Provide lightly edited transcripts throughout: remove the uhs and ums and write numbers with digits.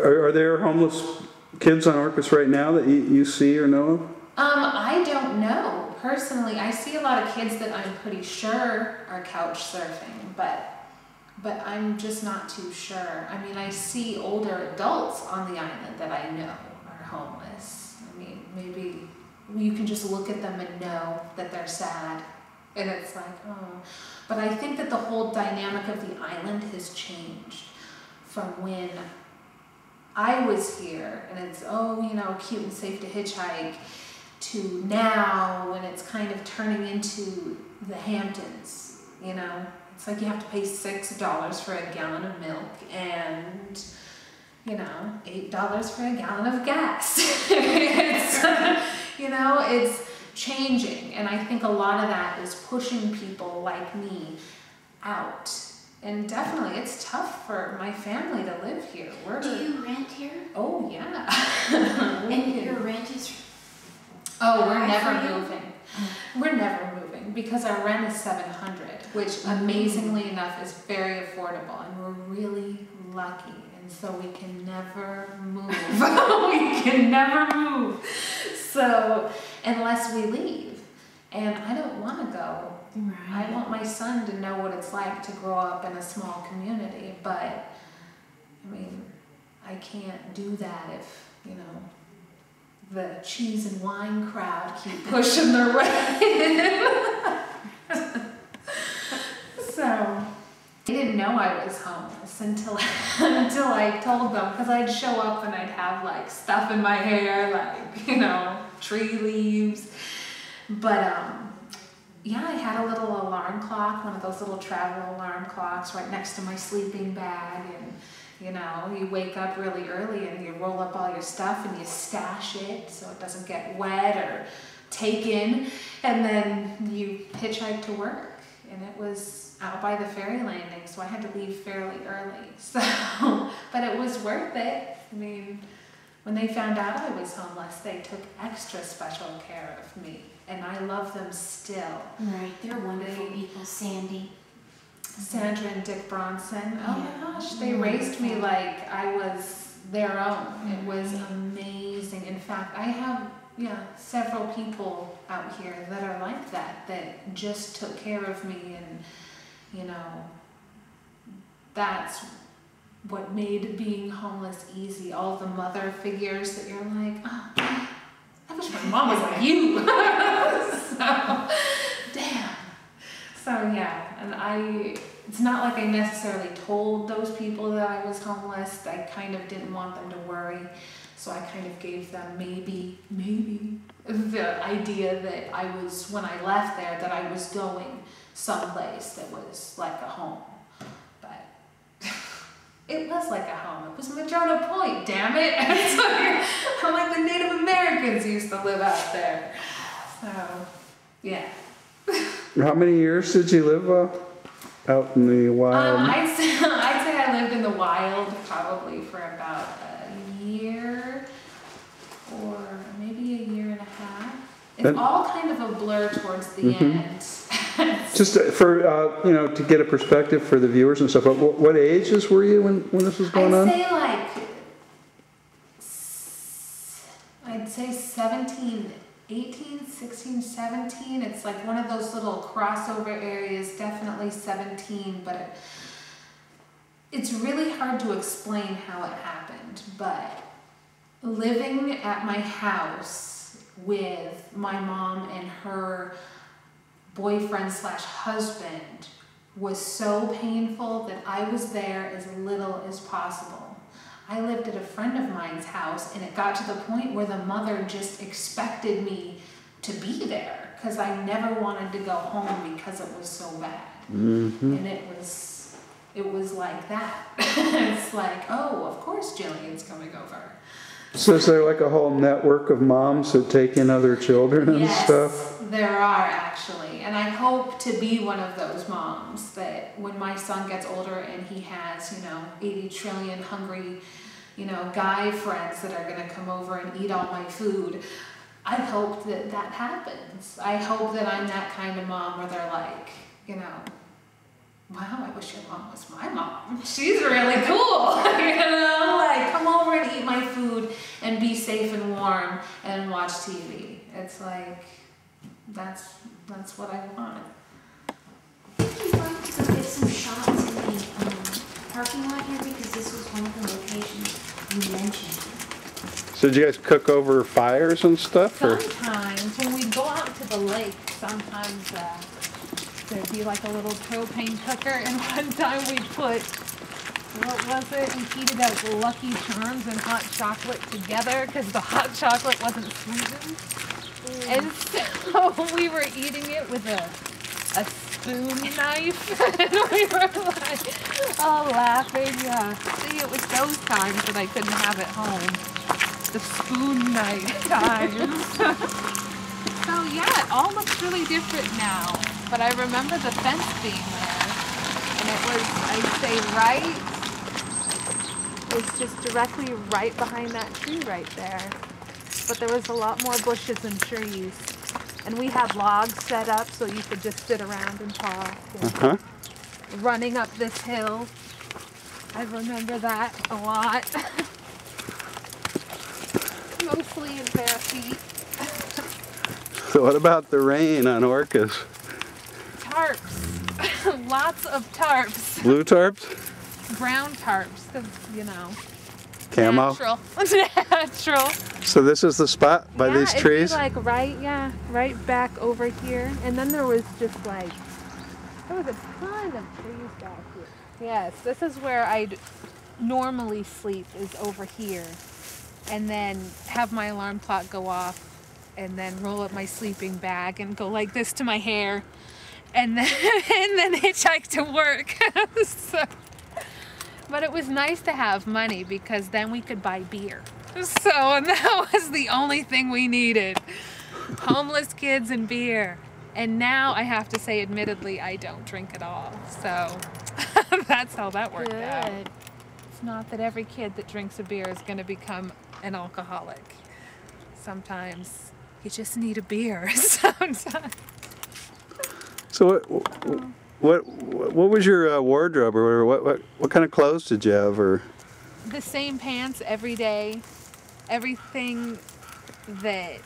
Are there homeless kids on Orcas right now that you see or know of? I don't know. Personally, I see a lot of kids that I'm pretty sure are couch surfing, but I'm just not too sure. I mean, I see older adults on the island that I know are homeless. I mean, maybe you can just look at them and know that they're sad. And it's like, oh. But I think that the whole dynamic of the island has changed from when I was here, and it's, oh, you know, cute and safe to hitchhike, to now when it's kind of turning into the Hamptons, you know? It's like you have to pay $6 for a gallon of milk and, you know, $8 for a gallon of gas. It's, you know, it's changing. And I think a lot of that is pushing people like me out. And definitely, it's tough for my family to live here. Do you rent here? Oh, yeah. And your rent is... Oh, we're never moving. We're never moving because our rent is $700, which amazingly enough is very affordable, and we're really lucky. And so we can never move. We can never move. So unless we leave, and I don't want to go. Right. I want my son to know what it's like to grow up in a small community, but I mean, I can't do that if, you know, the cheese and wine crowd keep pushing their way in. So I didn't know I was homeless until I told them, because I'd show up and I'd have like stuff in my hair, like, you know, tree leaves. But yeah, I had a little alarm clock, one of those little travel alarm clocks right next to my sleeping bag, and you know, you wake up really early and you roll up all your stuff and you stash it so it doesn't get wet or taken, and then you hitchhike to work. And it was out by the ferry landing, so I had to leave fairly early. So, but it was worth it. I mean, when they found out I was homeless, they took extra special care of me, and I love them still. Right, they're wonderful people, Sandy. Sandra and Dick Bronson. Oh Yeah. my gosh, they raised me like I was their own. It was amazing. In fact, I have several people out here that are like that, that just took care of me, and you know, that's what made being homeless easy. All the mother figures that you're like, oh, I wish my mom was like you. So, damn. So yeah, and it's not like I necessarily told those people that I was homeless. I kind of didn't want them to worry. So I kind of gave them maybe the idea that I was, when I left there, that I was going someplace that was like a home. But it was like a home. It was Madrona Point, damn it. I'm like the Native Americans used to live out there. So, yeah. How many years did you live out in the wild? I'd say I lived in the wild probably for about a year or maybe a year and a half. It's all kind of a blur towards the end. Just for, you know, to get a perspective for the viewers and stuff, what ages were you when this was going on? I'd say 17, 18, 16, 17. It's like one of those little crossover areas, definitely 17, but it's really hard to explain how it happened. But living at my house with my mom and her boyfriend / husband was so painful that I was there as little as possible. I lived at a friend of mine's house, and it got to the point where the mother just expected me to be there because I never wanted to go home because it was so bad. And it was like that. It's like, oh, of course Jillian's coming over. So is there like a whole network of moms that take in other children and stuff? Yes, there are actually. And I hope to be one of those moms that when my son gets older and he has, 80 trillion hungry, guy friends that are going to come over and eat all my food, I hope that that happens. I hope that I'm that kind of mom where they're like, wow, I wish your mom was my mom. She's really cool. Like, come over TV. It's like, that's what I want. I think you'd like to go get some shots in the parking lot here because this was one of the locations you mentioned. So did you guys cook over fires and stuff? Or? Sometimes when we go out to the lake, sometimes there'd be like a little propane cooker, and one time we put, what was it? We heated up Lucky Charms and hot chocolate together because the hot chocolate wasn't sweetened. And so we were eating it with a spoon knife. And we were like all laughing. Yeah. See, it was those times that I couldn't have at home. The spoon knife times. So yeah, it all looks really different now. But I remember the fence being there. And it was, I'd say, it's just directly right behind that tree right there. But there was a lot more bushes and trees. And we had logs set up so you could just sit around and talk. And running up this hill. I remember that a lot. Mostly in bare feet. So what about the rain on Orcas? Tarps. Lots of tarps. Blue tarps? Brown tarps, because, you know. Camo? Natural. Natural. So this is the spot by these trees? It'd be like right back over here. And then there was just like, there was a ton of trees back here. Yes, this is where I'd normally sleep, is over here. And then have my alarm clock go off and then roll up my sleeping bag and go like this to my hair and then hitchhike to work. So, but it was nice to have money because then we could buy beer. So, and that was the only thing we needed. Homeless kids and beer. And now I have to say, admittedly, I don't drink at all. So that's how that worked out. It's not that every kid that drinks a beer is going to become an alcoholic. Sometimes you just need a beer. Sometimes. So what was your wardrobe, or what kind of clothes did you have, or? The same pants every day. Everything that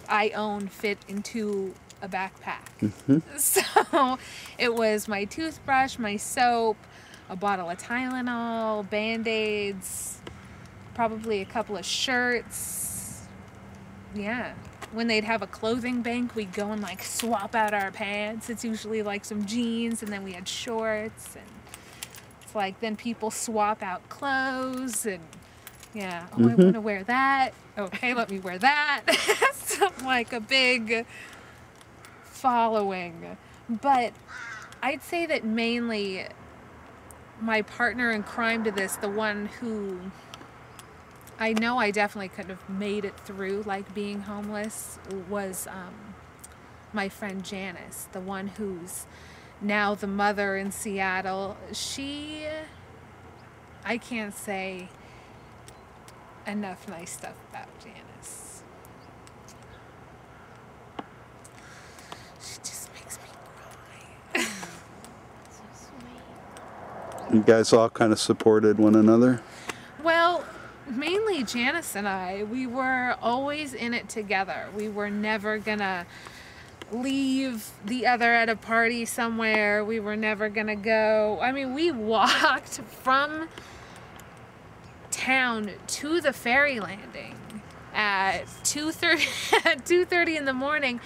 I own fit into a backpack. So it was my toothbrush, my soap, a bottle of Tylenol, Band-Aids, probably a couple of shirts. Yeah. When they'd have a clothing bank, we'd go and like swap out our pants. It's usually like some jeans, and then we had shorts, and it's like then people swap out clothes, and yeah, oh, I want to wear that. Okay, let me wear that. So like a big following. But I'd say that mainly my partner in crime to this, the one who I know I definitely could have made it through like being homeless, was my friend Janice, the one who's now the mother in Seattle. I can't say enough nice stuff about Janice. She just makes me cry. So sweet. You guys all kind of supported one another? Well, mainly Janice and I, we were always in it together. We were never gonna leave the other at a party somewhere. We were never gonna go. I mean, we walked from town to the ferry landing at 2:30 in the morning.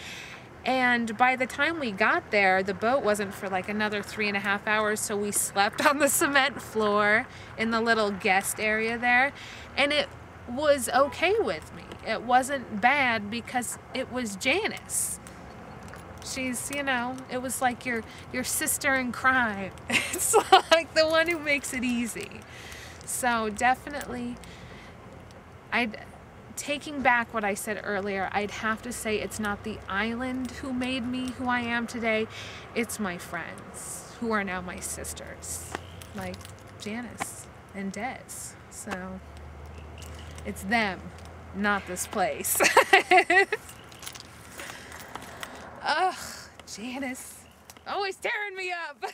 And by the time we got there, the boat wasn't for like another 3.5 hours, so we slept on the cement floor in the little guest area there. And it was okay with me. It wasn't bad because it was Janice. She's, you know, it was like your sister in crime. It's like the one who makes it easy. So definitely, taking back what I said earlier, I'd have to say it's not the island who made me who I am today. It's my friends who are now my sisters, like Janice and Des. So it's them, not this place. Ugh, Janice, always tearing me up.